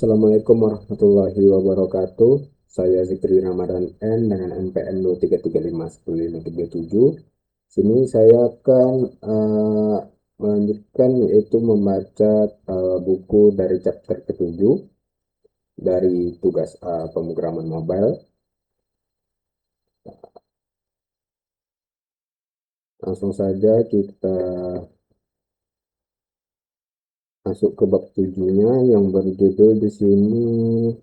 Assalamualaikum warahmatullahi wabarakatuh. Saya Zikri Ramadan N dengan NPM 233510537. Sini saya akan melanjutkan yaitu membaca buku dari chapter ke-7 dari tugas pemrograman mobile. Langsung saja kita masuk ke bab 7-nya yang berjudul di sini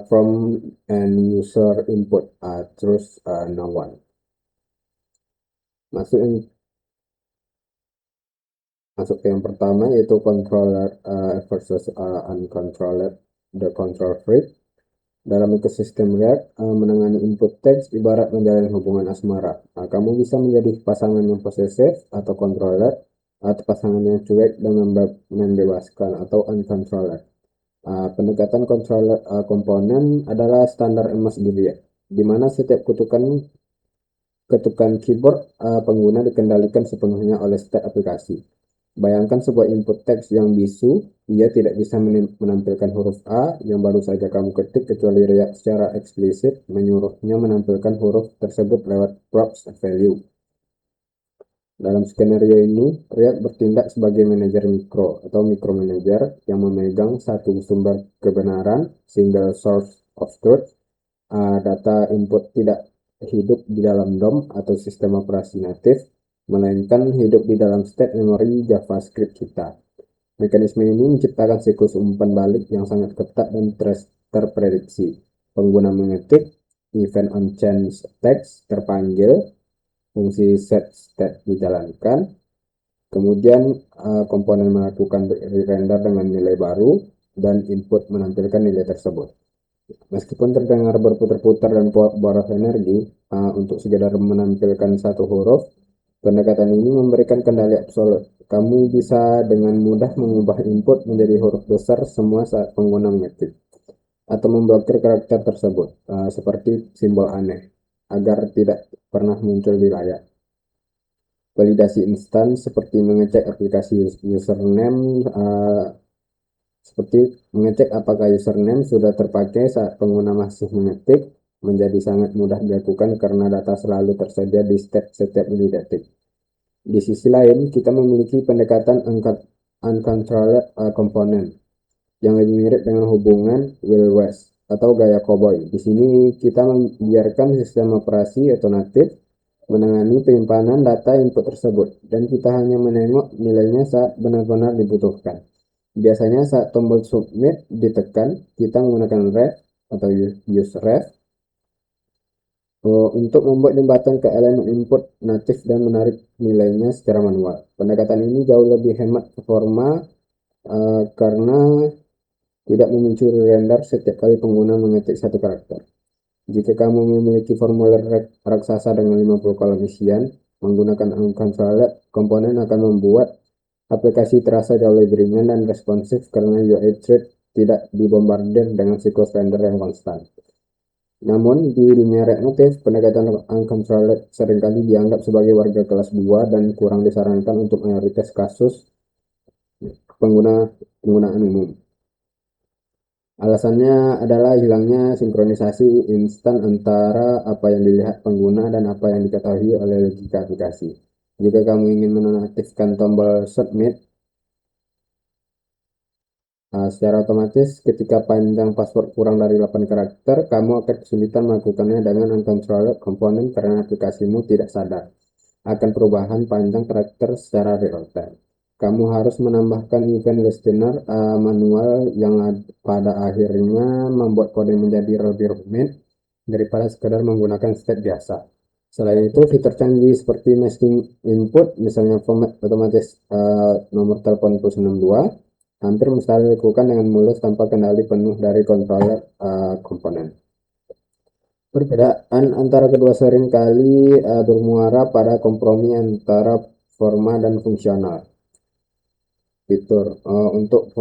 from an user input terus no one. Masuk ke yang pertama yaitu controller versus uncontrolled, the control freak. Dalam ekosistem React, menangani input teks ibarat menjalin hubungan asmara. Kamu bisa menjadi pasangan yang posesif atau controller, atau pasangan yang cuek dan membebaskan atau uncontrolled. Pendekatan controller komponen adalah standar emas di React, di mana setiap ketukan keyboard pengguna dikendalikan sepenuhnya oleh state aplikasi. Bayangkan sebuah input teks yang bisu, ia tidak bisa menampilkan huruf A yang baru saja kamu ketik kecuali React secara eksplisit menyuruhnya menampilkan huruf tersebut lewat props value. Dalam skenario ini, React bertindak sebagai manajer mikro atau micromanager yang memegang satu sumber kebenaran, single source of truth. Data input tidak hidup di dalam DOM atau sistem operasi natif, melainkan hidup di dalam state memory JavaScript kita. Mekanisme ini menciptakan siklus umpan balik yang sangat ketat dan terprediksi. Pengguna mengetik, event on change text terpanggil, fungsi set state dijalankan, kemudian komponen melakukan render dengan nilai baru, dan input menampilkan nilai tersebut. Meskipun terdengar berputar-putar dan boros energi untuk sekedar menampilkan satu huruf, pendekatan ini memberikan kendali absolut. Kamu bisa dengan mudah mengubah input menjadi huruf besar semua saat pengguna mengetik, atau memblokir karakter tersebut, seperti simbol aneh, agar tidak pernah muncul di layar. Validasi instan seperti mengecek aplikasi username, seperti mengecek apakah username sudah terpakai saat pengguna masih mengetik, menjadi sangat mudah dilakukan karena data selalu tersedia di setiap detik. Di sisi lain, kita memiliki pendekatan uncontrolled component yang lebih mirip dengan hubungan Wild West atau gaya cowboy. Di sini kita membiarkan sistem operasi atau natif menangani penyimpanan data input tersebut, dan kita hanya menengok nilainya saat benar-benar dibutuhkan. Biasanya saat tombol submit ditekan, kita menggunakan ref atau use ref untuk membuat jembatan ke elemen input natif dan menarik nilainya secara manual. Pendekatan ini jauh lebih hemat performa karena tidak mencuri render setiap kali pengguna mengetik satu karakter. Jika kamu memiliki formulir raksasa dengan 50 kolom isian, menggunakan uncontrolled komponen akan membuat aplikasi terasa jauh lebih ringan dan responsif karena UI thread tidak dibombardir dengan siklus render yang konstan. Namun, di dunia React Native, pendekatan uncontrolled seringkali dianggap sebagai warga kelas 2 dan kurang disarankan untuk mayoritas kasus penggunaan umum. Alasannya adalah hilangnya sinkronisasi instan antara apa yang dilihat pengguna dan apa yang diketahui oleh logika aplikasi. Jika kamu ingin menonaktifkan tombol submit secara otomatis, ketika panjang password kurang dari 8 karakter, kamu akan kesulitan melakukannya dengan uncontrolled komponen karena aplikasimu tidak sadar akan perubahan panjang karakter secara real time. Kamu harus menambahkan event listener manual yang pada akhirnya membuat kode menjadi lebih rumit daripada sekadar menggunakan step biasa. Selain itu, fitur canggih seperti masking input, misalnya format otomatis nomor telepon plus 62, hampir mustahil dilakukan dengan mulus tanpa kendali penuh dari controller komponen. Perbedaan antara kedua sering kali bermuara pada kompromi antara forma dan fungsional. Fitur untuk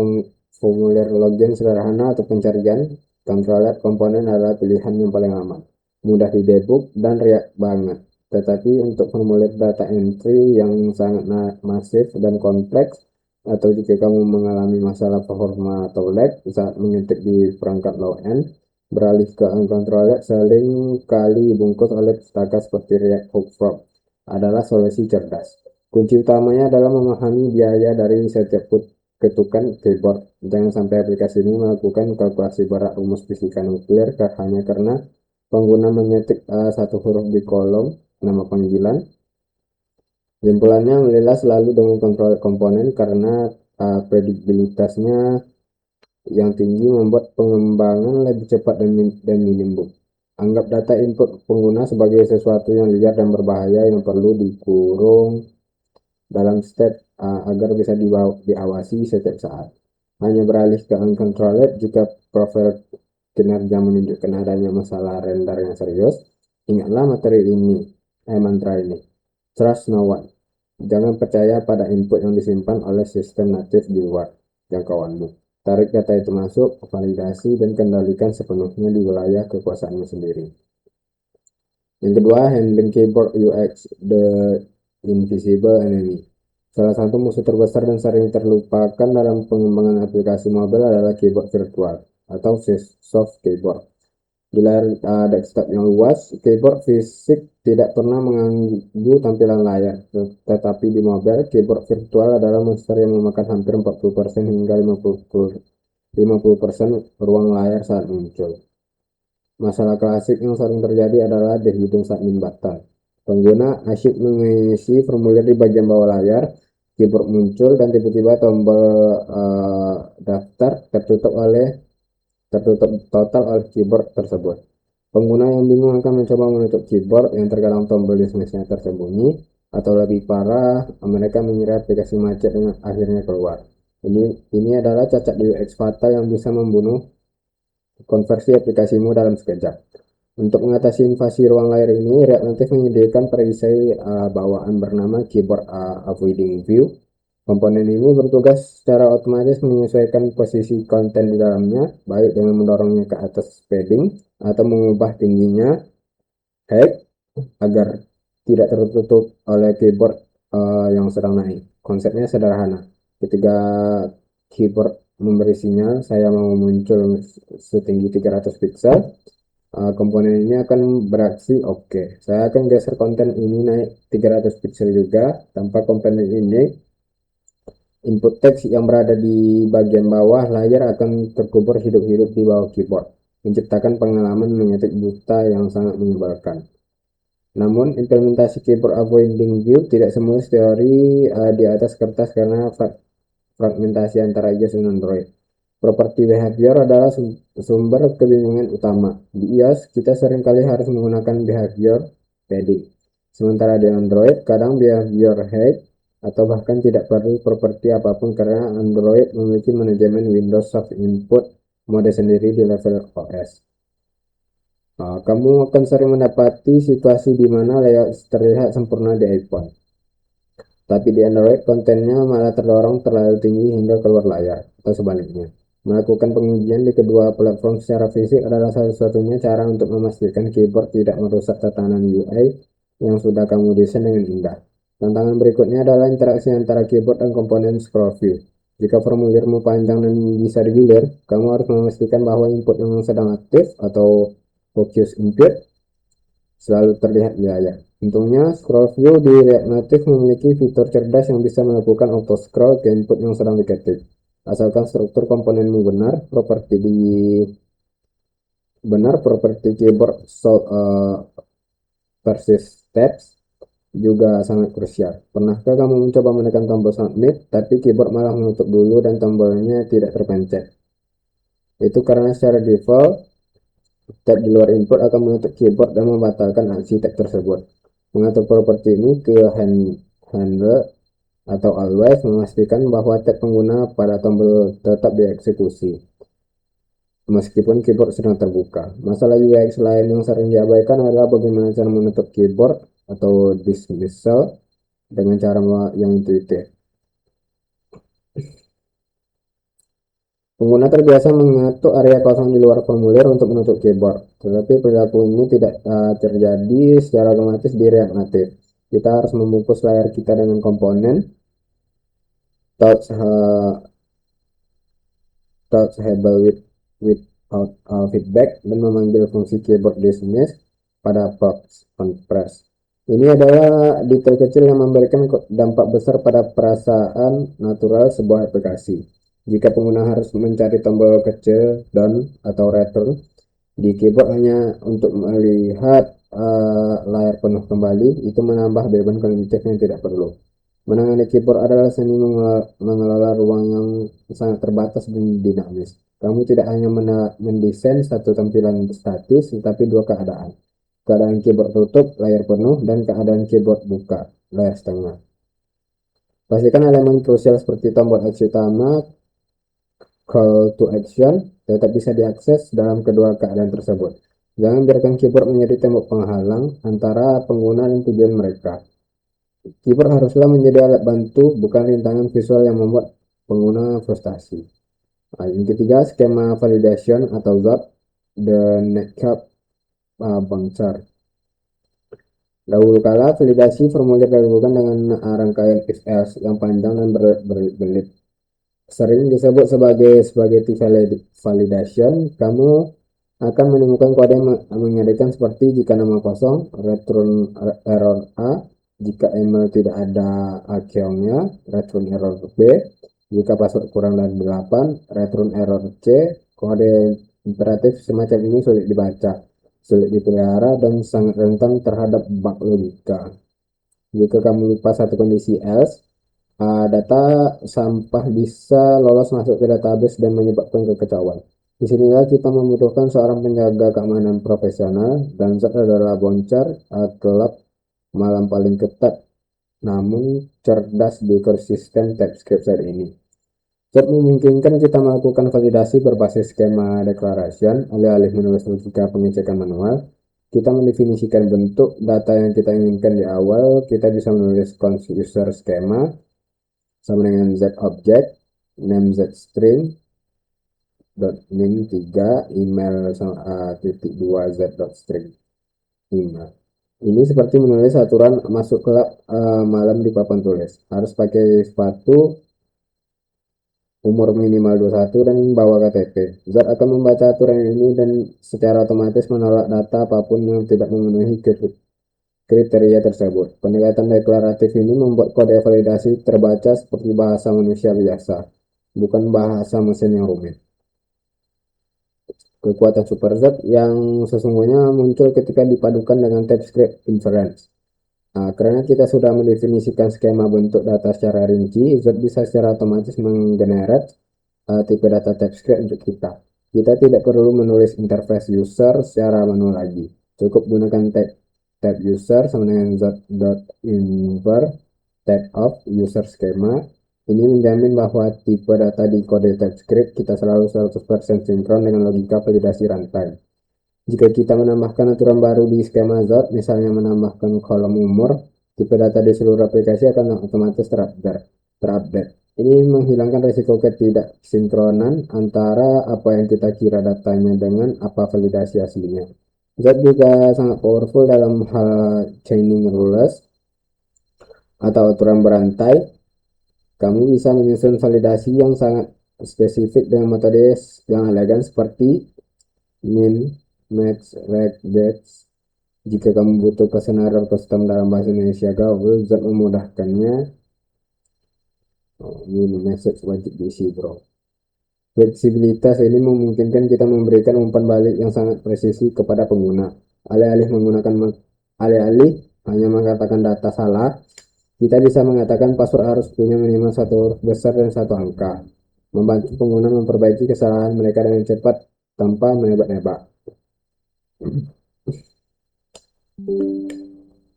formulir login sederhana atau pencarian, controller komponen adalah pilihan yang paling aman, mudah didebug dan React banget. Tetapi untuk formulir data entry yang sangat masif dan kompleks, atau jika kamu mengalami masalah performa atau lag saat mengetik di perangkat low end, beralih ke uncontrolled sering kali dibungkus oleh pustaka seperti React Hook Frog adalah solusi cerdas. Kunci utamanya adalah memahami biaya dari setiap ketukan keyboard. Jangan sampai aplikasi ini melakukan kalkulasi berat rumus fisika nuklir hanya karena pengguna mengetik satu huruf di kolom nama panggilan. Jempolannya meleleh selalu dengan kontrol komponen karena prediksibilitasnya yang tinggi membuat pengembangan lebih cepat dan minim bug. Anggap data input pengguna sebagai sesuatu yang liar dan berbahaya yang perlu dikurung dalam state agar bisa diawasi setiap saat. Hanya beralih ke uncontrolled jika profil kinerja menunjukkan adanya masalah render yang serius. Ingatlah mantra ini. Trust no one. Jangan percaya pada input yang disimpan oleh sistem natif di luar jangkauanmu. Tarik data itu masuk, validasi, dan kendalikan sepenuhnya di wilayah kekuasaanmu sendiri. Yang kedua, handling keyboard UX, the invisible enemy. Salah satu musuh terbesar dan sering terlupakan dalam pengembangan aplikasi mobile adalah keyboard virtual atau soft keyboard. Di layar desktop yang luas, keyboard fisik tidak pernah mengganggu tampilan layar, tetapi di mobile, keyboard virtual adalah monster yang memakan hampir 40% hingga 50% ruang layar saat muncul. Masalah klasik yang sering terjadi adalah the hidden submit button. Pengguna asyik mengisi formulir di bagian bawah layar, keyboard muncul dan tiba-tiba tombol daftar tertutup total oleh keyboard tersebut. Pengguna yang bingung akan mencoba menutup keyboard yang terkadang tombol dismiss-nya tersembunyi, atau lebih parah, mereka mengira aplikasi macet dan akhirnya keluar. Ini adalah cacat di UX fatal yang bisa membunuh konversi aplikasimu dalam sekejap. Untuk mengatasi invasi ruang layar ini, React Native menyediakan perisai bawaan bernama Keyboard Avoiding View. Komponen ini bertugas secara otomatis menyesuaikan posisi konten di dalamnya, baik dengan mendorongnya ke atas padding atau mengubah tingginya height agar tidak tertutup oleh keyboard yang sedang naik. Konsepnya sederhana. Ketika keyboard memberi sinyal saya mau muncul setinggi 300 pixel, komponen ini akan beraksi oke. Saya akan geser konten ini naik 300 pixel juga. Tanpa komponen ini, input teks yang berada di bagian bawah layar akan terkubur hidup-hidup di bawah keyboard, menciptakan pengalaman mengetik buta yang sangat menyebalkan. Namun, implementasi keyboard avoiding view tidak semulus teori di atas kertas karena fragmentasi antara iOS dan Android. Properti behavior adalah sumber kebingungan utama. Di iOS, kita seringkali harus menggunakan behavior padding. Sementara di Android, kadang behavior height atau bahkan tidak perlu properti apapun karena Android memiliki manajemen Windows Soft Input mode sendiri di level OS. Kamu akan sering mendapati situasi di mana layout terlihat sempurna di iPhone, tapi di Android kontennya malah terdorong terlalu tinggi hingga keluar layar, atau sebaliknya. Melakukan pengujian di kedua platform secara fisik adalah satu-satunya cara untuk memastikan keyboard tidak merusak tatanan UI yang sudah kamu desain dengan indah. Tantangan berikutnya adalah interaksi antara keyboard dan komponen scroll view. Jika formulirmu panjang dan bisa digilir, kamu harus memastikan bahwa input yang sedang aktif atau focus input selalu terlihat di layar. Untungnya, scroll view di React Native memiliki fitur cerdas yang bisa melakukan auto scroll ke input yang sedang diketik. Asalkan struktur komponenmu properti keyboard versus steps juga sangat krusial. Pernahkah kamu mencoba menekan tombol submit, tapi keyboard malah menutup dulu dan tombolnya tidak terpencet? Itu karena secara default, tab di luar input akan menutup keyboard dan membatalkan aksi tab tersebut. Mengatur properti ini ke handle atau always memastikan bahwa tab pengguna pada tombol tetap dieksekusi meskipun keyboard sedang terbuka. Masalah UX lain yang sering diabaikan adalah bagaimana cara menutup keyboard atau dismissal dengan cara yang intuitif. Pengguna terbiasa mengatur area kosong di luar formulir untuk menutup keyboard, tetapi perilaku ini tidak terjadi secara otomatis di React Native. Kita harus membungkus layar kita dengan komponen thoughts table without feedback dan memanggil fungsi keyboard dismiss pada props on press. Ini adalah detail kecil yang memberikan dampak besar pada perasaan natural sebuah aplikasi. Jika pengguna harus mencari tombol kecil down atau return di keyboard hanya untuk melihat layar penuh kembali, itu menambah beban kognitif yang tidak perlu. Menangani keyboard adalah seni mengelola ruang yang sangat terbatas dan dinamis. Kamu tidak hanya mendesain satu tampilan statis, tetapi dua keadaan. Keadaan keyboard tutup, layar penuh, dan keadaan keyboard buka, layar setengah. Pastikan elemen krusial seperti tombol X utama, call to action, tetap bisa diakses dalam kedua keadaan tersebut. Jangan biarkan keyboard menjadi tembok penghalang antara pengguna dan tujuan mereka. Keyboard haruslah menjadi alat bantu, bukan rintangan visual yang membuat pengguna frustasi. Nah, yang ketiga, skema validation atau ZAP, the NetCap Bangchar. Dahulu kala, validasi formulir dilakukan dengan rangkaian if-else yang panjang dan berbelit. Sering disebut sebagai validation. Kamu akan menemukan kode yang mengetikkan seperti jika nama kosong, return error A, jika email tidak ada akeongnya, return error B, jika password kurang dari 8, return error C. Kode imperatif semacam ini sulit dibaca, sulit dipelihara, dan sangat rentan terhadap bug logika. Jika kamu lupa satu kondisi else, data sampah bisa lolos masuk ke database dan menyebabkan kekacauan. Disinilah kita membutuhkan seorang penjaga keamanan profesional, dan Zat adalah boncar kelab malam paling ketat namun cerdas di ekosistem TypeScript saat ini. Zat memungkinkan kita melakukan validasi berbasis skema declaration, alih-alih menulis logika pengecekan manual. Kita mendefinisikan bentuk data yang kita inginkan di awal. Kita bisa menulis const user skema sama dengan z object, name z string, min 3, email titik 2 z string 5. Ini seperti menulis aturan masuk klub malam di papan tulis. Harus pakai sepatu, umur minimal 21, dan bawa KTP. Zat akan membaca aturan ini dan secara otomatis menolak data apapun yang tidak memenuhi kriteria tersebut. Pendekatan deklaratif ini membuat kode validasi terbaca seperti bahasa manusia biasa, bukan bahasa mesin yang rumit. Kekuatan superset yang sesungguhnya muncul ketika dipadukan dengan TypeScript inference. Karena kita sudah mendefinisikan skema bentuk data secara rinci, Zot bisa secara otomatis menggenerate tipe data TypeScript untuk kita. Kita tidak perlu menulis interface user secara manual lagi. Cukup gunakan type user sama dengan Zot.infer type of user schema. Ini menjamin bahwa tipe data di kode TypeScript kita selalu 100% sinkron dengan logika validasi runtime. Jika kita menambahkan aturan baru di skema Zot, misalnya menambahkan kolom umur, tipe data di seluruh aplikasi akan otomatis terupdate. Ini menghilangkan risiko ketidaksinkronan antara apa yang kita kira datanya dengan apa validasi aslinya. Zot juga sangat powerful dalam hal chaining rules atau aturan berantai. Kamu bisa menyusun validasi yang sangat spesifik dengan metode yang elegan seperti min, max, reg, get. Jika kamu butuh pesan error custom dalam bahasa Indonesia gaul, Zat memudahkannya. Ini message wajib diisi, bro. Fleksibilitas ini memungkinkan kita memberikan umpan balik yang sangat presisi kepada pengguna. Alih-alih hanya mengatakan data salah, kita bisa mengatakan password harus punya minimal satu huruf besar dan satu angka, membantu pengguna memperbaiki kesalahan mereka dengan cepat tanpa menebak-nebak.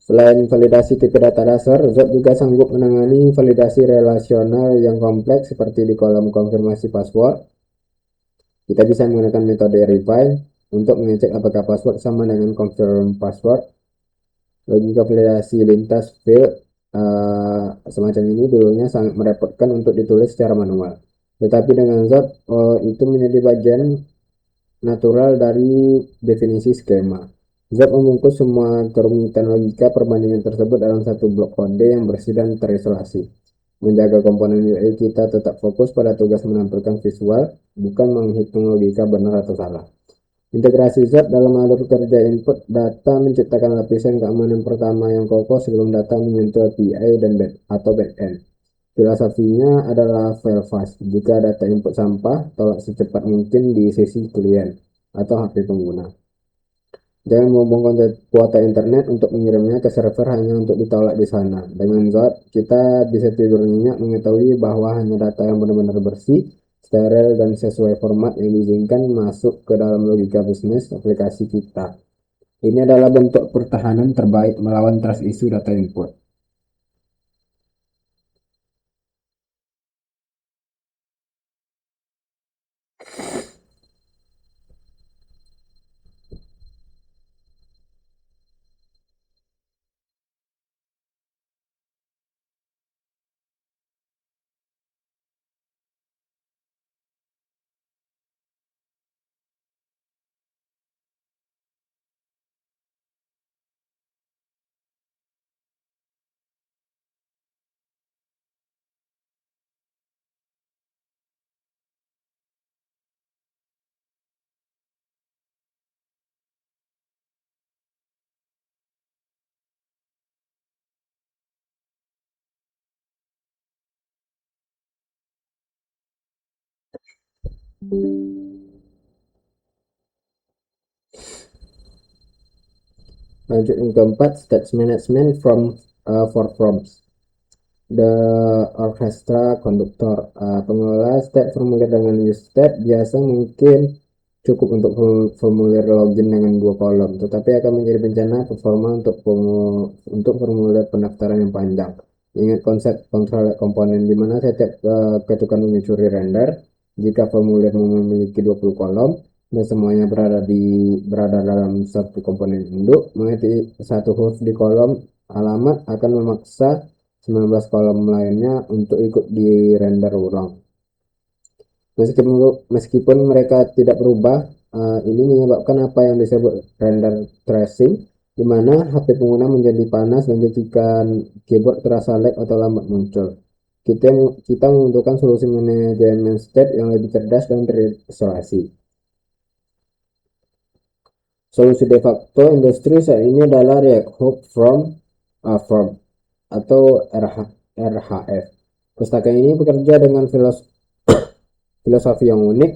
Selain validasi tipe data dasar, Zot juga sanggup menangani validasi relasional yang kompleks seperti di kolom konfirmasi password. Kita bisa menggunakan metode refine untuk mengecek apakah password sama dengan confirm password. Logika validasi lintas field semacam ini dulunya sangat merepotkan untuk ditulis secara manual. Tetapi dengan Zot, itu menjadi bagian natural dari definisi skema. Zot membungkus semua kerumitan logika perbandingan tersebut dalam satu blok kode yang bersih dan terisolasi. Menjaga komponen UI kita tetap fokus pada tugas menampilkan visual, bukan menghitung logika benar atau salah. Integrasi Z dalam alur kerja input data menciptakan lapisan keamanan pertama yang kokoh sebelum data menyentuh API dan atau backend. Filosofinya adalah fail fast. Jika data input sampah, tolak secepat mungkin di sesi klien atau HP pengguna. Jangan membuang kuota internet untuk mengirimnya ke server hanya untuk ditolak di sana. Dengan Zod, kita bisa tidur nyenyak mengetahui bahwa hanya data yang benar-benar bersih, steril, dan sesuai format yang diizinkan masuk ke dalam logika bisnis aplikasi kita. Ini adalah bentuk pertahanan terbaik melawan trust issue data input. Lanjut yang keempat, stage management for forms. The orchestra conductor, pengelola step formulir dengan use step biasa mungkin cukup untuk formulir login dengan 2 kolom, tetapi akan menjadi bencana performa untuk formulir pendaftaran yang panjang. Ingat konsep kontrol komponen di mana setiap ketukan mencuri render. Jika formulir memiliki 20 kolom dan semuanya berada dalam satu komponen induk, mengetik satu huruf di kolom alamat akan memaksa 19 kolom lainnya untuk ikut di render ulang. Meskipun mereka tidak berubah, ini menyebabkan apa yang disebut render tracing, di mana HP pengguna menjadi panas dan jadikan keyboard terasa lag atau lambat muncul. Kita, kita membutuhkan solusi manajemen state yang lebih cerdas dan terisolasi. Solusi de facto industri saat ini adalah React Hook from atau RHF. Pustaka ini bekerja dengan filosofi yang unik.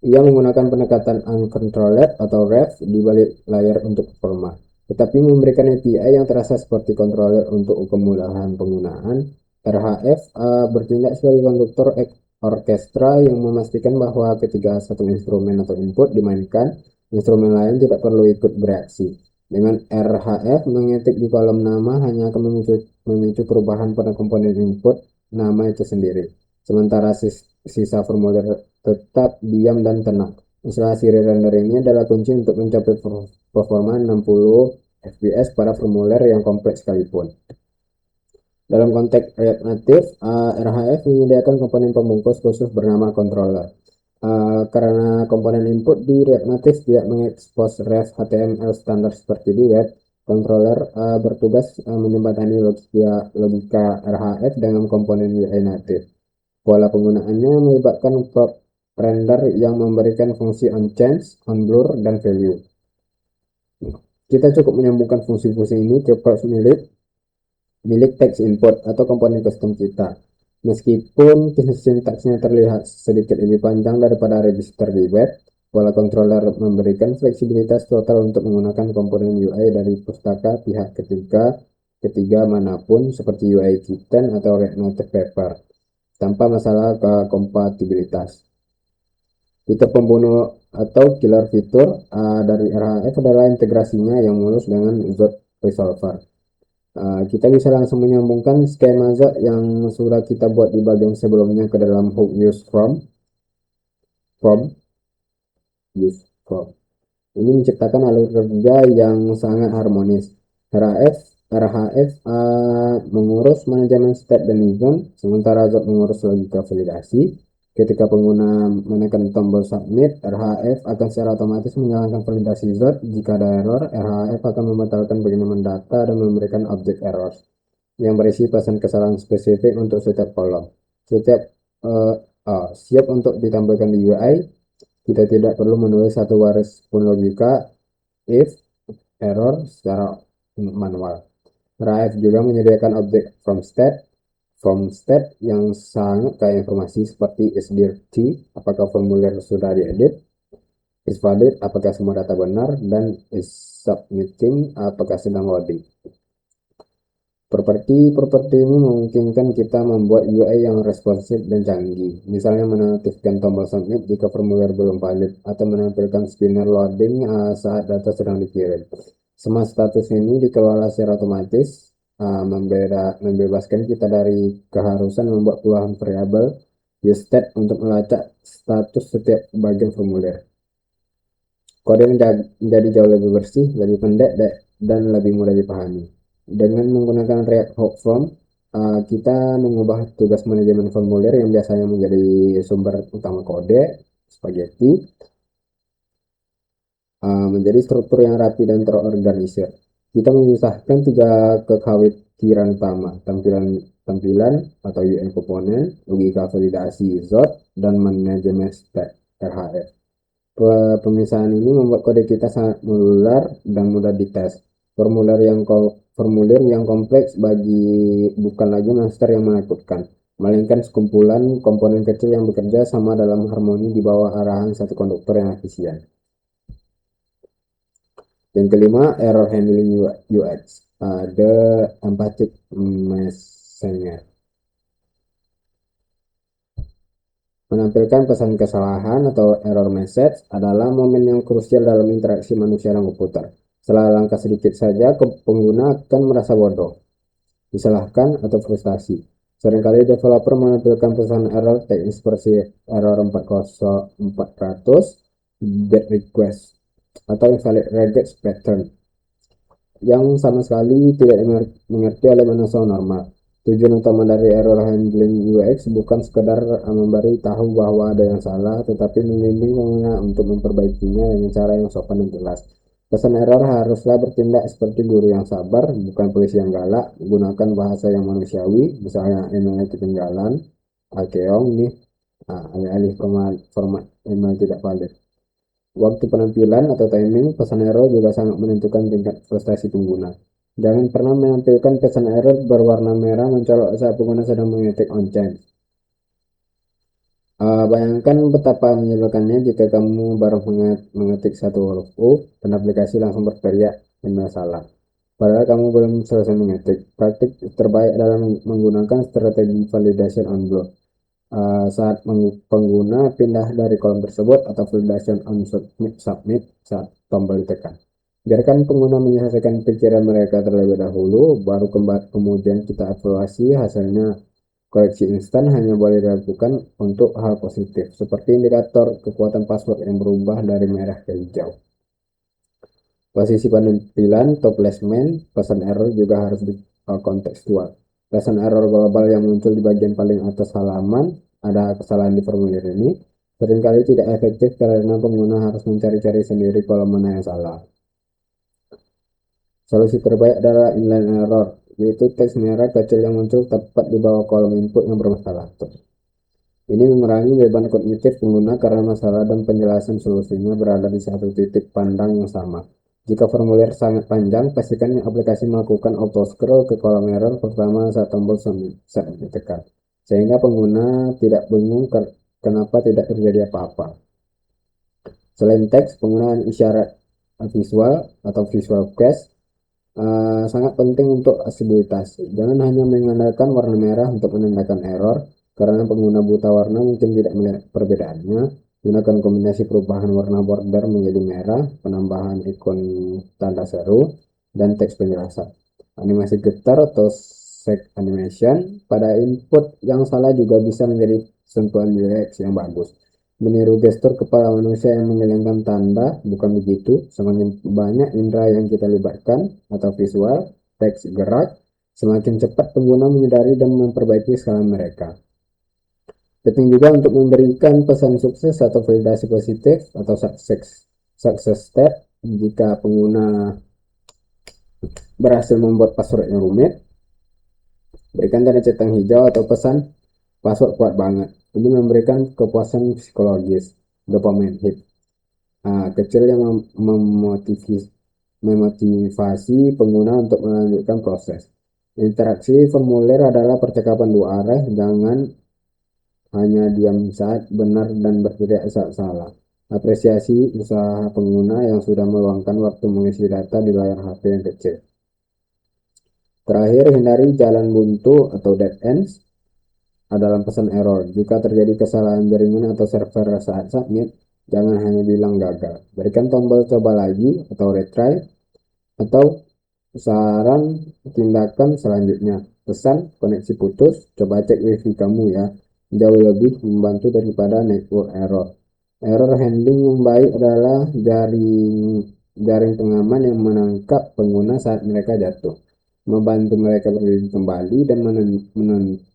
Ia menggunakan pendekatan uncontrolled atau ref di balik layar untuk performa, tetapi memberikan API yang terasa seperti controller untuk kemudahan penggunaan. RHF bertindak sebagai konduktor orkestra yang memastikan bahwa ketika satu instrumen atau input dimainkan, instrumen lain tidak perlu ikut bereaksi. Dengan RHF, mengetik di kolom nama hanya akan memicu perubahan pada komponen input nama itu sendiri. Sementara sisa formulir tetap diam dan tenang. Instalasi re-render ini adalah kunci untuk mencapai performa 60 fps pada formulir yang kompleks sekalipun. Dalam konteks React Native, RHF menyediakan komponen pembungkus khusus bernama controller. Karena komponen input di React Native tidak mengekspos ref HTML standar seperti di web, controller bertugas menjembatani logika RHF dengan komponen UI native. Pola penggunaannya melibatkan prop render yang memberikan fungsi onChange, onBlur, dan value. Kita cukup menyambungkan fungsi-fungsi ini ke props milik text input atau komponen custom kita. Meskipun sintaksnya terlihat sedikit lebih panjang daripada register di web, pola controller memberikan fleksibilitas total untuk menggunakan komponen UI dari pustaka pihak ketiga manapun seperti UI Kitten atau React Native Paper tanpa masalah kompatibilitas. Fitur pembunuh atau killer fitur dari RHF adalah integrasinya yang mulus dengan Zod Resolver. Kita bisa langsung menyambungkan skema Zod yang sudah kita buat di bagian sebelumnya ke dalam hook from use from. Ini menciptakan alur kerja yang sangat harmonis. RHF mengurus manajemen state dan event, sementara Zod mengurus logika validasi. Ketika pengguna menekan tombol submit, RHF akan secara otomatis menjalankan validasi Zod. Jika ada error, RHF akan membatalkan pengiriman data dan memberikan objek error. yang berisi pesan kesalahan spesifik untuk setiap kolom. Setiap siap untuk ditampilkan di UI, kita tidak perlu menulis satu baris pun logika if error secara manual. Thrive juga menyediakan objek from state yang sangat kaya informasi seperti is dirty, apakah formulir sudah diedit, is valid, apakah semua data benar, dan is submitting, apakah sedang loading. Properti ini memungkinkan kita membuat UI yang responsif dan canggih, misalnya menonaktifkan tombol submit jika formulir belum valid, atau menampilkan spinner loading saat data sedang dikirim. Semua status ini dikelola secara otomatis, membebaskan kita dari keharusan membuat puluhan variabel useState untuk melacak status setiap bagian formulir. Kode menjadi jauh lebih bersih, lebih pendek, dan lebih mudah dipahami. Dengan menggunakan React Hook From, kita mengubah tugas manajemen formulir yang biasanya menjadi sumber utama kode, spaghetti, menjadi struktur yang rapi dan terorganisir. Kita memisahkan 3 kekhawatiran utama: tampilan atau UI komponen, logika validasi ZOT, dan manajemen state RHF. Pemisahan ini membuat kode kita sangat modular dan mudah dites. Formulir yang kompleks bukan lagi monster yang menakutkan, melainkan sekumpulan komponen kecil yang bekerja sama dalam harmoni di bawah arahan satu konduktor yang efisien. Yang kelima, error handling UX, the empathic messenger. Menampilkan pesan kesalahan atau error message adalah momen yang krusial dalam interaksi manusia dan komputer. Setelah langkah sedikit saja, pengguna akan merasa bodoh, disalahkan, atau frustasi. Seringkali developer menampilkan pesan error teknis seperti error 40400, get request, atau invalid regex pattern, yang sama sekali tidak mengerti oleh manusia normal. Tujuan utama dari error handling UX bukan sekedar memberi tahu bahwa ada yang salah, tetapi membimbing pengguna untuk memperbaikinya dengan cara yang sopan dan jelas. Pesan error haruslah bertindak seperti guru yang sabar, bukan polisi yang galak. Gunakan bahasa yang manusiawi, misalnya email ketinggalan, akeong nih, alih-alih format email tidak valid. Waktu penampilan atau timing pesan error juga sangat menentukan tingkat frustasi pengguna. Jangan pernah menampilkan pesan error berwarna merah mencolok saat pengguna sedang mengetik on-chain. Bayangkan betapa menyebalkannya jika kamu baru mengetik satu huruf U dan aplikasi langsung berteriak email salah. Padahal kamu belum selesai mengetik. Praktik terbaik adalah menggunakan strategi validation on block. Saat pengguna pindah dari kolom tersebut atau validation on submit saat tombol ditekan. Biarkan pengguna menyelesaikan pikiran mereka terlebih dahulu, baru kemudian kita evaluasi hasilnya. Koreksi instan hanya boleh dilakukan untuk hal positif, seperti indikator kekuatan password yang berubah dari merah ke hijau. Posisi penampilan atau placement pesan error juga harus kontekstual. Pesan error global yang muncul di bagian paling atas halaman, ada kesalahan di formulir ini, seringkali tidak efektif karena pengguna harus mencari-cari sendiri kolom mana yang salah. Solusi terbaik adalah inline error, yaitu teks merah kecil yang muncul tepat di bawah kolom input yang bermasalah. Ini mengurangi beban kognitif pengguna karena masalah dan penjelasan solusinya berada di satu titik pandang yang sama. Jika formulir sangat panjang, pastikan aplikasi melakukan auto scroll ke kolom error pertama saat tombol submit ditekan, sehingga pengguna tidak bingung kenapa tidak terjadi apa-apa. Selain teks, penggunaan isyarat visual atau visual quest sangat penting untuk aksesibilitas. Jangan hanya mengandalkan warna merah untuk menandakan error, karena pengguna buta warna mungkin tidak melihat perbedaannya. Gunakan kombinasi perubahan warna border menjadi merah, penambahan ikon tanda seru, dan teks penjelasan. Animasi getar atau shake animation pada input yang salah juga bisa menjadi sentuhan UX yang bagus. Meniru gestur kepala manusia yang mengelengkan tanda, bukan begitu. Semakin banyak indera yang kita libatkan atau visual, teks, gerak, semakin cepat pengguna menyadari dan memperbaiki kesalahan mereka. Penting juga untuk memberikan pesan sukses atau validasi positif atau success step jika pengguna berhasil membuat password yang rumit. Berikan tanda centang hijau atau pesan password kuat banget. Ini memberikan kepuasan psikologis, dopamine hit kecil yang memotivasi pengguna untuk melanjutkan proses. Interaksi formulir adalah percakapan dua arah, jangan hanya diam saat benar dan berteriak saat salah. Apresiasi usaha pengguna yang sudah meluangkan waktu mengisi data di layar HP yang kecil. Terakhir, hindari jalan buntu atau dead ends dalam pesan error. Jika terjadi kesalahan jaringan atau server saat submit, jangan hanya bilang gagal. Berikan tombol coba lagi atau retry atau saran tindakan selanjutnya. Pesan koneksi putus, coba cek wifi kamu ya. Jauh lebih membantu daripada network error. Error handling yang baik adalah jaring pengaman yang menangkap pengguna saat mereka jatuh, membantu mereka berdiri kembali dan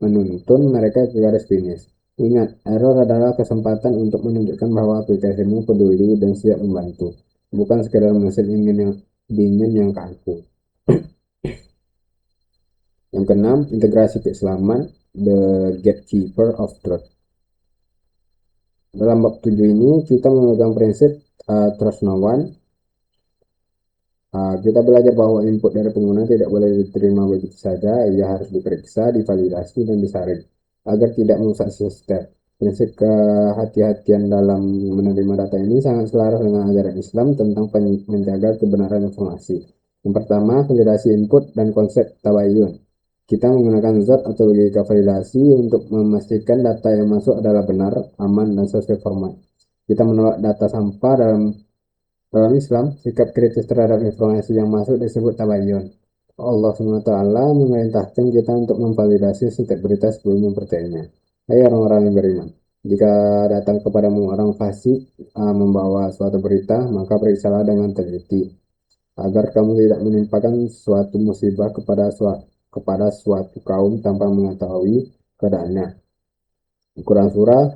menuntun mereka ke garis finish. Ingat, error adalah kesempatan untuk menunjukkan bahwa aplikasimu peduli dan siap membantu, bukan sekedar mesin ingin yang dingin yang kaku. Yang keenam, integrasi keislaman, the gatekeeper of truth. Dalam bab 7 ini, kita memegang prinsip trust no one. Kita belajar bahwa input dari pengguna tidak boleh diterima begitu saja, ia harus diperiksa, divalidasi, dan disaring agar tidak merusak sistem. Prinsip kehati-hatian dalam menerima data ini sangat selaras dengan ajaran Islam tentang menjaga kebenaran informasi. Yang pertama, validasi input dan konsep tabayun. Kita menggunakan zat atau logika validasi untuk memastikan data yang masuk adalah benar, aman, dan sesuai format. Kita menolak data sampah dalam Islam, sikap kritis terhadap informasi yang masuk disebut tabayun. Allah SWT memerintahkan kita untuk memvalidasi setiap berita sebelum mempercayainya. Hai orang-orang yang beriman, jika datang kepadamu orang fasik membawa suatu berita, maka periksalah dengan teliti, agar kamu tidak menimpakan suatu musibah kepada suatu kaum tanpa mengetahui keadaannya. Quran Surah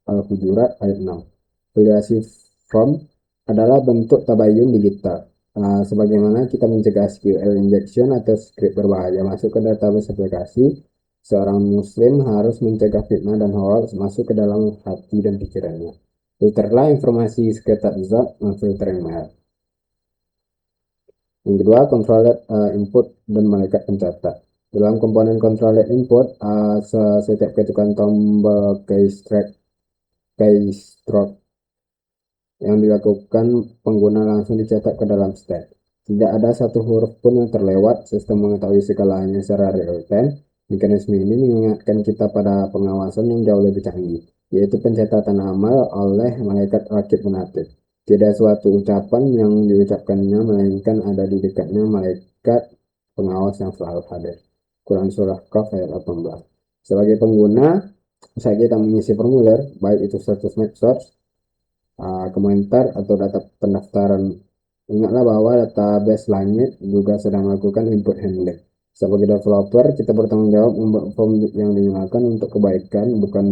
Al-Hujurat ayat 6. Validasi form adalah bentuk tabayun digital. Sebagaimana kita mencegah SQL injection atau script berbahaya masuk ke database aplikasi, seorang muslim harus mencegah fitnah dan hoax masuk ke dalam hati dan pikirannya. Filterlah informasi sekitar zat, memfilter email. Yang kedua, controlled input dan malaikat pencatat. Dalam komponen controlled input, setiap ketukan tombol keystroke yang dilakukan pengguna langsung dicetak ke dalam stack. Tidak ada satu huruf pun yang terlewat. Sistem mengetahui segalanya secara real time. Mekanisme ini mengingatkan kita pada pengawasan yang jauh lebih canggih, yaitu pencatatan amal oleh malaikat rakib penatib. Tidak suatu ucapan yang diucapkannya, melainkan ada di dekatnya malaikat pengawas yang selalu hadir. Quran Surah Qaf ayat 18. Sebagai pengguna, saat kita mengisi formulir, baik itu status medsos, komentar, atau data pendaftaran, ingatlah bahwa database langit juga sedang melakukan input handling. Sebagai developer, kita bertanggung jawab membuat form yang digunakan untuk kebaikan, bukan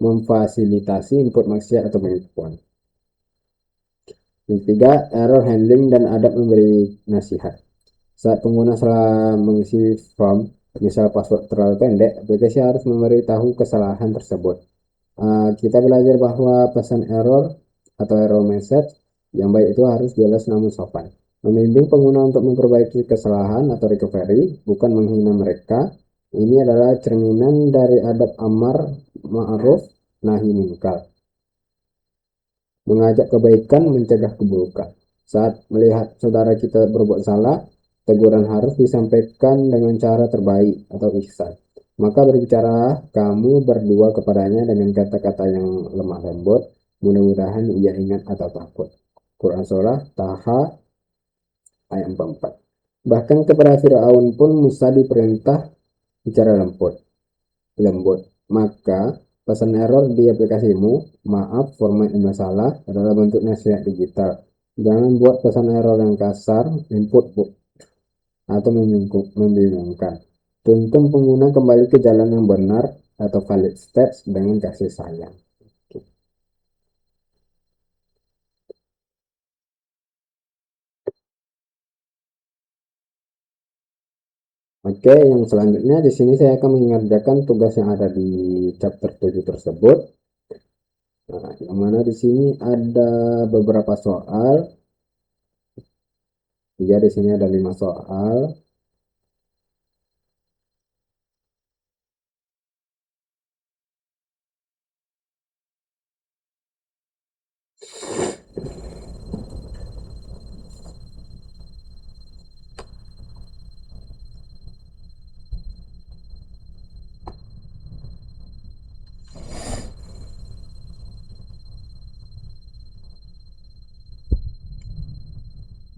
memfasilitasi input maksiat atau penipuan. Yang ketiga, error handling dan adab memberi nasihat. Saat pengguna salah mengisi form, misal password terlalu pendek, aplikasi harus memberitahu kesalahan tersebut. Kita belajar bahwa pesan error atau error message yang baik itu harus jelas namun sopan. Membimbing pengguna untuk memperbaiki kesalahan atau recovery, bukan menghina mereka. Ini adalah cerminan dari adab amar ma'ruf nahi munkar. Mengajak kebaikan, mencegah keburukan. Saat melihat saudara kita berbuat salah, teguran harus disampaikan dengan cara terbaik atau ihsan. Maka berbicara kamu berdua kepadanya dengan kata-kata yang lemah lembut, mudah-mudahan ia ingat atau takut. Quran Surah Taha ayat 44. Bahkan kepada Fir'aun pun Musa diperintah bicara lembut. Maka pesan error di aplikasimu, maaf format email salah, adalah bentuk nasihat digital. Jangan buat pesan error yang kasar, input atau membingungkan. Tuntun pengguna kembali ke jalan yang benar atau valid steps dengan kasih sayang. Oke, yang selanjutnya di sini saya akan mengerjakan tugas yang ada di chapter 7 tersebut. Nah, yang mana di sini ada beberapa soal. Ya, di sini ada 5 soal.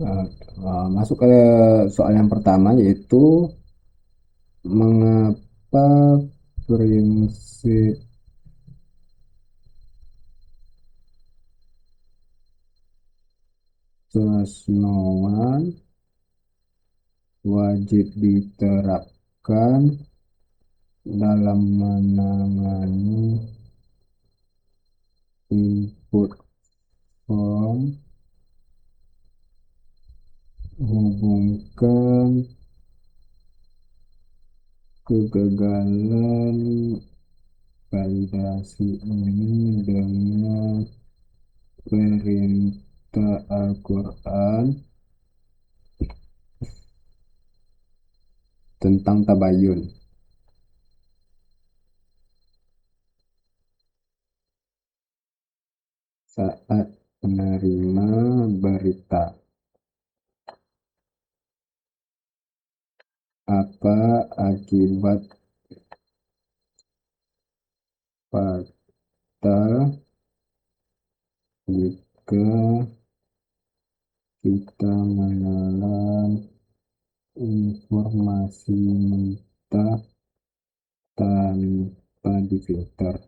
Eh, Masuk ke soal yang pertama yaitu mengapa prinsip Snowan wajib diterapkan dalam menangani input form. Hubungkan kegagalan validasi ini dengan perintah Al-Quran tentang tabayun saat menerima berita. Apa akibat fatal jika kita menelan informasi mentah tanpa difilter?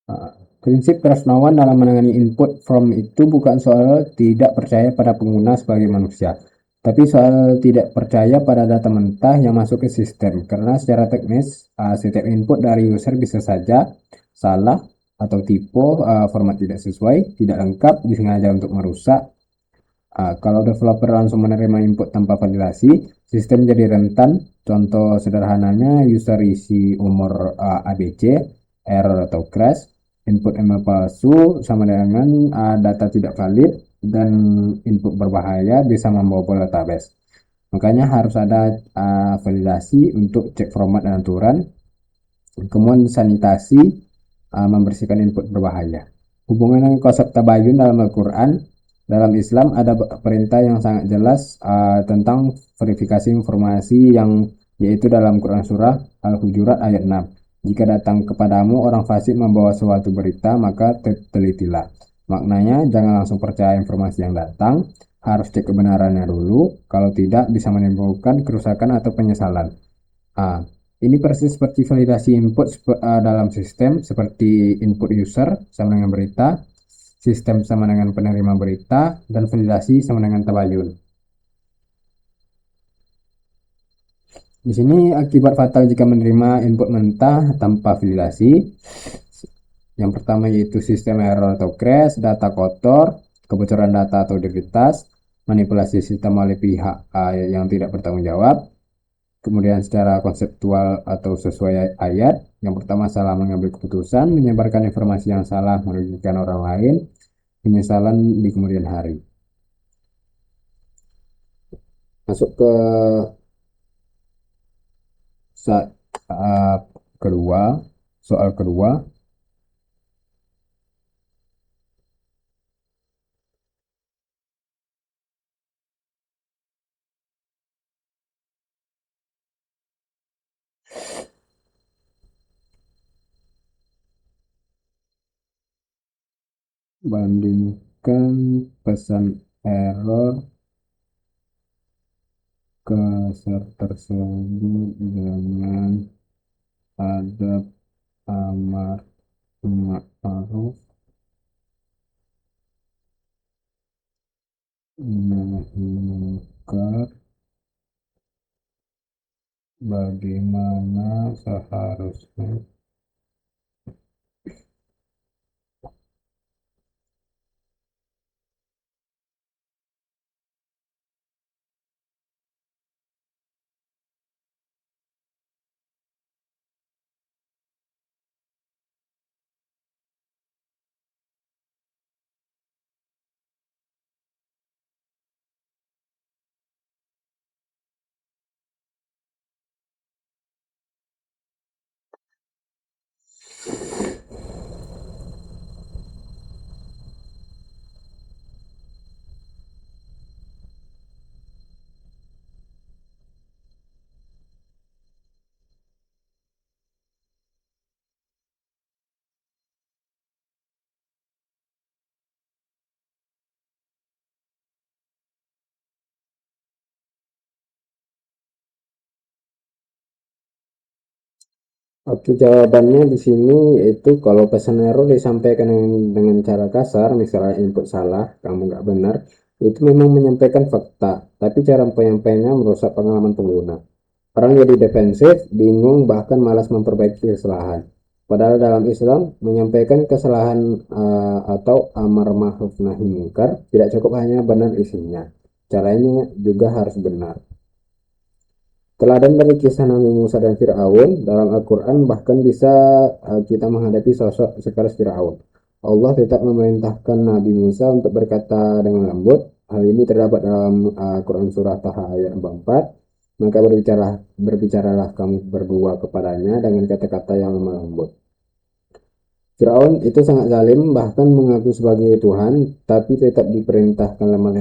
Uh, Prinsip Krasnawan dalam menangani input from itu bukan soal tidak percaya pada pengguna sebagai manusia, tapi soal tidak percaya pada data mentah yang masuk ke sistem. Karena secara teknis, setiap input dari user bisa saja salah atau tipe, format tidak sesuai, tidak lengkap, disengaja untuk merusak. Kalau developer langsung menerima input tanpa validasi, sistem jadi rentan. Contoh sederhananya, user isi umur ABC, error atau crash, input email palsu sama dengan data tidak valid, dan input berbahaya bisa membobol database. Makanya harus ada validasi untuk cek format dan aturan. Kemudian sanitasi, membersihkan input berbahaya. Hubungan dengan konsep tabayun dalam Al-Quran, dalam Islam ada perintah yang sangat jelas tentang verifikasi informasi, yang yaitu dalam Quran surah Al-Hujurat ayat 6. Jika datang kepadamu orang fasik membawa suatu berita, maka telitilah. Maknanya jangan langsung percaya informasi yang datang, harus cek kebenarannya dulu. Kalau tidak, bisa menimbulkan kerusakan atau penyesalan. Ah, ini persis seperti validasi input dalam sistem, seperti input user sama dengan berita, sistem sama dengan penerima berita, dan validasi sama dengan tabayun. Di sini akibat fatal jika menerima input mentah tanpa validasi. Yang pertama yaitu sistem error atau crash, data kotor, kebocoran data atau identitas, manipulasi sistem oleh pihak yang tidak bertanggung jawab. Kemudian secara konseptual atau sesuai ayat, yang pertama salah mengambil keputusan, menyebarkan informasi yang salah, merugikan orang lain, penyesalan di kemudian hari. Masuk ke saat kedua, soal kedua, bandingkan pesan error ke tersebut dengan adab amar ma'ruf nahi munkar bagaimana seharusnya. Oke, jawabannya di sini itu kalau pesan error disampaikan dengan cara kasar, misalnya input salah, kamu nggak benar, itu memang menyampaikan fakta, tapi cara penyampaiannya merusak pengalaman pengguna. Orang jadi defensif, bingung, bahkan malas memperbaiki kesalahan. Padahal dalam Islam, menyampaikan kesalahan atau amar ma'ruf nahi munkar tidak cukup hanya benar isinya. Caranya juga harus benar. Teladan dari kisah Nabi Musa dan Fir'aun dalam Al-Quran bahkan bisa kita menghadapi sosok sekelas Fir'aun. Allah tetap memerintahkan Nabi Musa untuk berkata dengan lembut. Hal ini terdapat dalam Quran Surah Taha ayat 44. Maka berbicaralah kamu berdua kepadanya dengan kata-kata yang lemah lembut. Firaun itu sangat zalim, bahkan mengaku sebagai Tuhan, tapi tetap diperintahkan lemah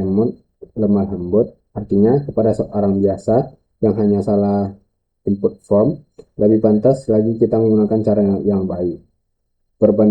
lembut, artinya kepada seorang biasa yang hanya salah input form, lebih pantas lagi kita menggunakan cara yang baik. Berban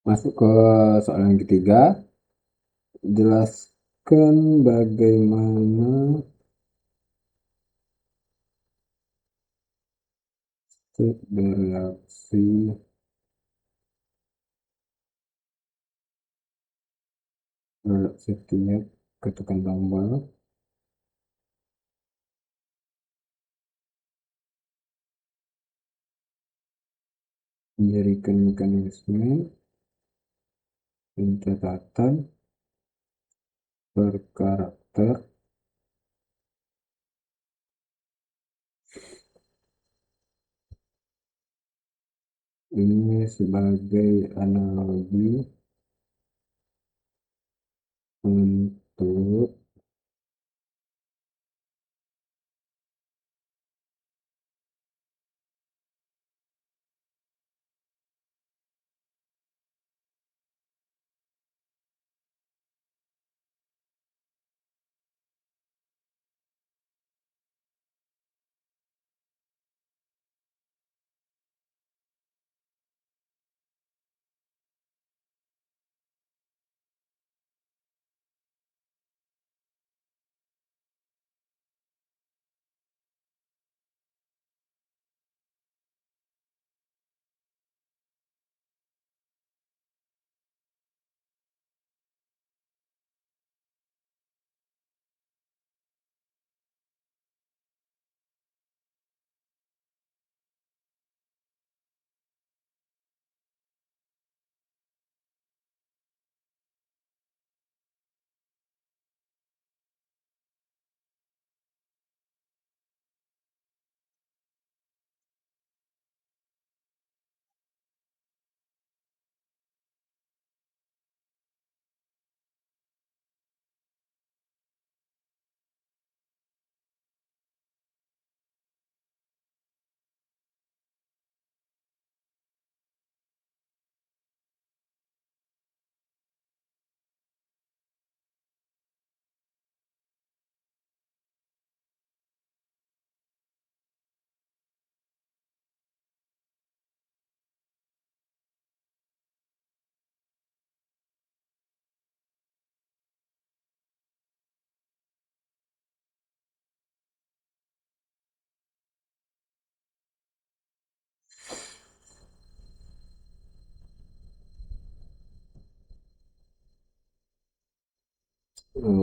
Masuk ke soal yang ketiga, jelaskan bagaimana bereaksi terhadap setiap ketukan tombol, menjadikan mekanisme pencatatan berkarakter ini sebagai analogi Untuk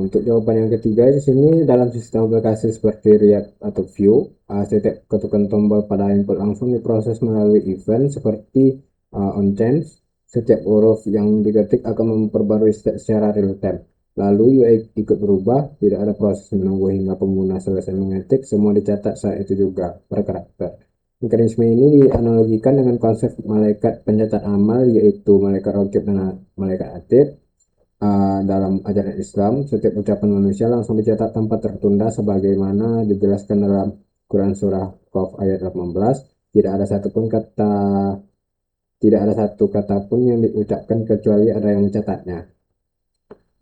untuk jawaban yang ketiga di sini dalam sistem aplikasi seperti React atau Vue, setiap ketukan tombol pada input langsung diproses melalui event seperti on-chain. Setiap huruf yang diketik akan memperbarui state secara real time. Lalu UI ikut berubah, tidak ada proses menunggu hingga pengguna selesai mengetik, semua dicatat saat itu juga per karakter. Mekanisme ini dianalogikan dengan konsep malaikat pencatat amal, yaitu malaikat rokib dan malaikat atid. Dalam ajaran Islam, setiap ucapan manusia langsung dicetak tanpa tertunda sebagaimana dijelaskan dalam Quran surah Qaf ayat 18. Tidak ada satupun kata tidak ada satu kata pun yang diucapkan kecuali ada yang mencatatnya.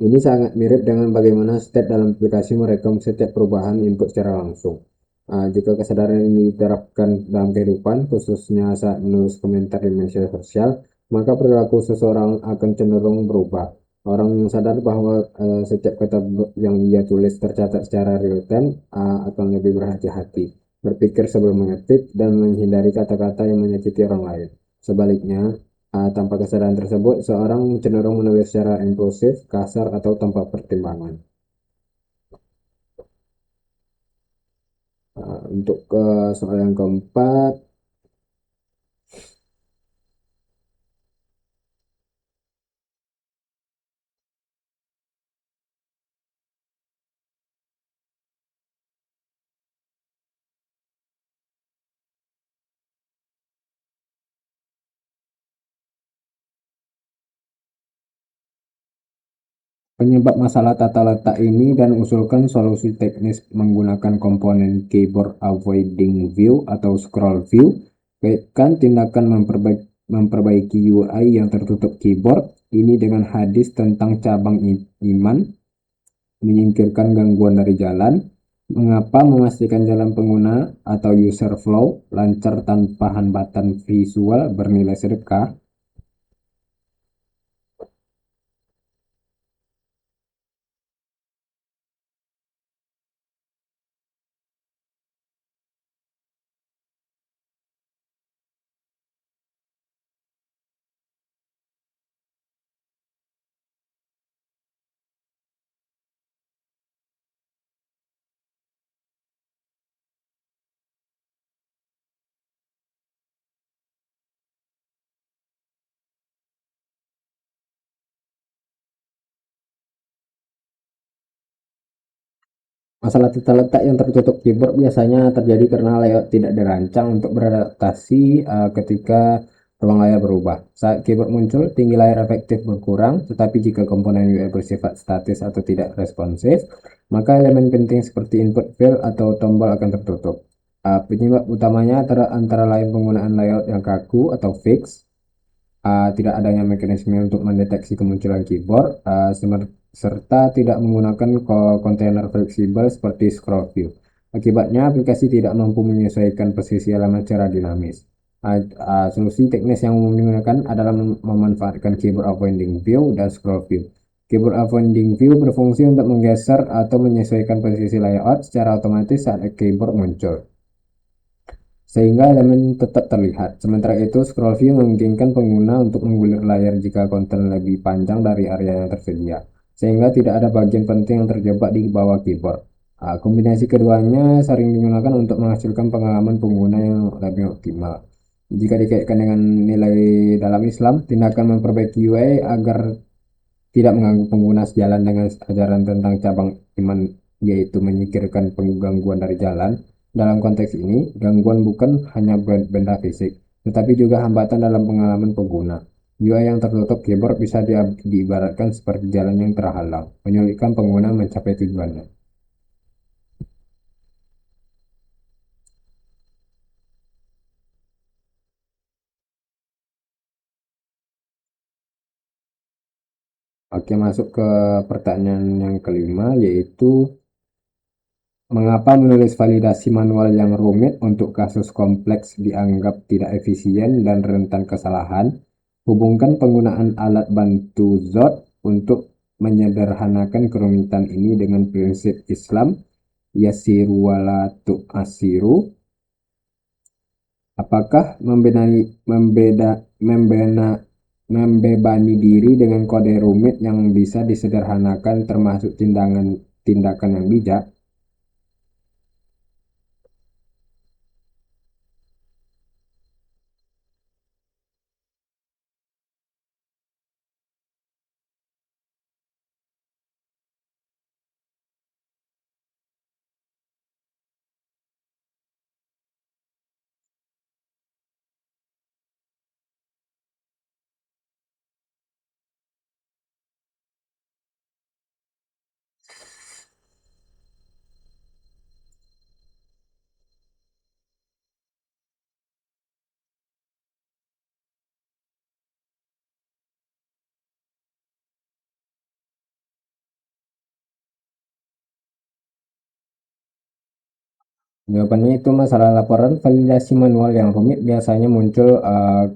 Ini sangat mirip dengan bagaimana state dalam aplikasi merekam setiap perubahan input secara langsung. Jika kesadaran ini diterapkan dalam kehidupan, khususnya saat menulis komentar di media sosial, maka perilaku seseorang akan cenderung berubah. Orang yang sadar bahwa setiap kata yang ia tulis tercatat secara real time akan lebih berhati-hati, berpikir sebelum mengetik, dan menghindari kata-kata yang menyakiti orang lain. Sebaliknya, tanpa kesadaran tersebut, seorang cenderung menulis secara impulsif, kasar, atau tanpa pertimbangan. Untuk ke soal yang keempat, penyebab masalah tata letak ini dan usulkan solusi teknis menggunakan komponen keyboard avoiding view atau scroll view. Kaitkan tindakan memperbaiki UI yang tertutup keyboard ini dengan hadis tentang cabang iman, menyingkirkan gangguan dari jalan. Mengapa memastikan jalan pengguna atau user flow lancar tanpa hambatan visual bernilai sedekah? Masalah tata letak yang tertutup keyboard biasanya terjadi karena layout tidak dirancang untuk beradaptasi ketika ruang layar berubah. Saat keyboard muncul, tinggi layar efektif berkurang, tetapi jika komponen UI bersifat statis atau tidak responsif, maka elemen penting seperti input field atau tombol akan tertutup. Penyebab utamanya antara lain penggunaan layout yang kaku atau fix, tidak adanya mekanisme untuk mendeteksi kemunculan keyboard, serta tidak menggunakan kontainer fleksibel seperti scroll view. Akibatnya, aplikasi tidak mampu menyesuaikan posisi elemen secara dinamis. Solusi teknis yang umum digunakan adalah memanfaatkan keyboard avoiding view dan scroll view. Keyboard avoiding view berfungsi untuk menggeser atau menyesuaikan posisi layout secara otomatis saat keyboard muncul, sehingga elemen tetap terlihat. Sementara itu, scroll view memungkinkan pengguna untuk menggulir layar jika konten lebih panjang dari area yang tersedia, sehingga tidak ada bagian penting yang terjebak di bawah keyboard. Kombinasi keduanya sering digunakan untuk menghasilkan pengalaman pengguna yang lebih optimal. Jika dikaitkan dengan nilai dalam Islam, tindakan memperbaiki UI agar tidak mengganggu pengguna sejalan dengan ajaran tentang cabang iman, yaitu menyingkirkan penggangguan dari jalan. Dalam konteks ini, gangguan bukan hanya benda fisik, tetapi juga hambatan dalam pengalaman pengguna. UI yang tertutup keyboard bisa diibaratkan seperti jalan yang terhalang, menyulitkan pengguna mencapai tujuannya. Oke, masuk ke pertanyaan yang kelima, yaitu mengapa menulis validasi manual yang rumit untuk kasus kompleks dianggap tidak efisien dan rentan kesalahan? Hubungkan penggunaan alat bantu Zod untuk menyederhanakan kerumitan ini dengan prinsip Islam, yasiru wala tu'asiru. Apakah membebani diri dengan kode rumit yang bisa disederhanakan termasuk tindakan yang bijak? Jawabannya itu masalah laporan validasi manual yang rumit biasanya muncul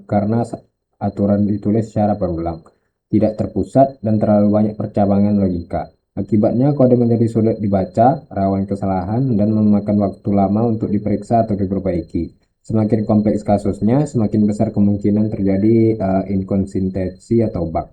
karena aturan ditulis secara berulang, tidak terpusat, dan terlalu banyak percabangan logika. Akibatnya kode menjadi sulit dibaca, rawan kesalahan, dan memakan waktu lama untuk diperiksa atau diperbaiki. Semakin kompleks kasusnya, semakin besar kemungkinan terjadi inkonsistensi atau bug.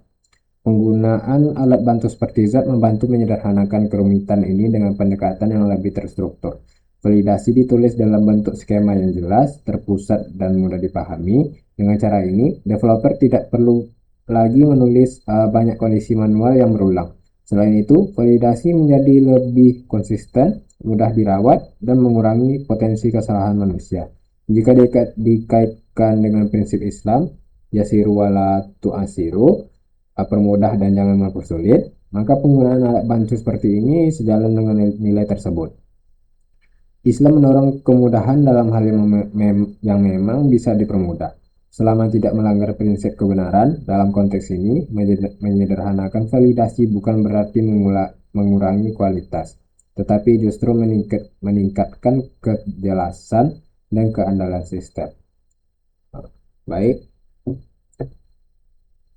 Penggunaan alat bantu seperti Z membantu menyederhanakan kerumitan ini dengan pendekatan yang lebih terstruktur. Validasi ditulis dalam bentuk skema yang jelas, terpusat, dan mudah dipahami. Dengan cara ini, developer tidak perlu lagi menulis banyak kondisi manual yang berulang. Selain itu, validasi menjadi lebih konsisten, mudah dirawat, dan mengurangi potensi kesalahan manusia. Jika dikaitkan dengan prinsip Islam, yasiru wala tu'asiru, permudah dan jangan mempersulit, maka penggunaan alat bantu seperti ini sejalan dengan nilai tersebut. Islam mendorong kemudahan dalam hal yang memang bisa dipermudah, selama tidak melanggar prinsip kebenaran. Dalam konteks ini, menyederhanakan validasi bukan berarti mengurangi kualitas, tetapi justru meningkatkan kejelasan dan keandalan sistem. Baik,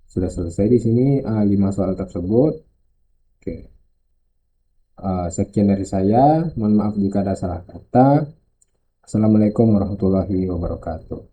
sudah selesai di sini 5 soal tersebut. Oke. Sekian dari saya. Mohon maaf jika ada salah kata. Assalamualaikum warahmatullahi wabarakatuh.